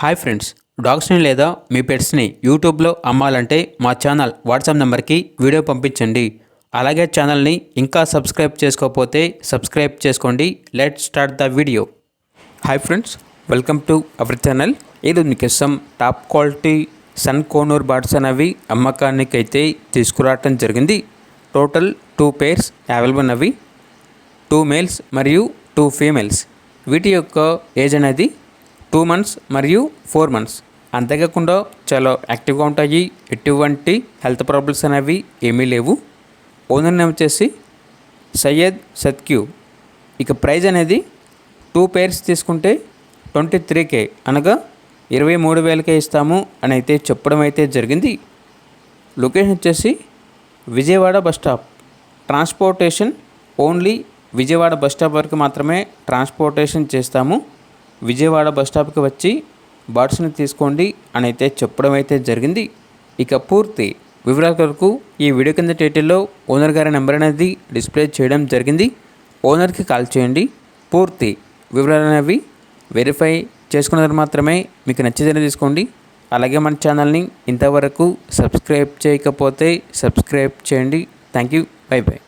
Hi friends, డాగ్స్ని లేదా మీ పెట్స్ని యూట్యూబ్లో అమ్మాలంటే మా ఛానల్ వాట్సాప్ నెంబర్కి వీడియో పంపించండి. అలాగే ఛానల్ని ఇంకా సబ్స్క్రైబ్ చేసుకోకపోతే సబ్స్క్రైబ్ చేసుకోండి. Let start the video. Hi friends, welcome to our channel. ఈరోజు మీకోసం top quality sun conure birds అనేవి అమ్మకానికి అయితే తీసుకురావటం జరిగింది. టోటల్ 2 pairs అవైలబుల్ అవి, 2 males మరియు 2 females. వీటి యొక్క ఏజ్ అనేది 2 months మరియు 4 months. అంతేకాకుండా చాలా యాక్టివ్గా ఉంటాయి. ఎటువంటి హెల్త్ ప్రాబ్లమ్స్ అనేవి ఏమీ లేవు. ఓనర్ నేమ్ వచ్చేసి సయ్యద్ సద్క్యూ. ఇక ప్రైజ్ అనేది 2 pairs తీసుకుంటే 23K అనగా 23,000కే ఇస్తాము అని అయితే చెప్పడం అయితే జరిగింది. లొకేషన్ వచ్చేసి Vijayawada bus stop. Transportation only Vijayawada bus stop వరకు మాత్రమే ట్రాన్స్పోర్టేషన్ చేస్తాము. విజయవాడ బస్ స్టాప్కి వచ్చి బర్డ్స్ని తీసుకోండి అని అయితే చెప్పడం అయితే జరిగింది. ఇక పూర్తి వివరాల కొరకు ఈ వీడియో కింద టైటిల్లో ఓనర్ గారి నెంబర్ అనేది డిస్ప్లే చేయడం జరిగింది. ఓనర్కి కాల్ చేయండి. పూర్తి వివరాలు అనేవి వెరిఫై చేసుకున్న మాత్రమే మీకు నచ్చేదని తీసుకోండి. అలాగే మన ఛానల్ని ఇంతవరకు సబ్స్క్రైబ్ చేయకపోతే సబ్స్క్రైబ్ చేయండి. Thank you. By by.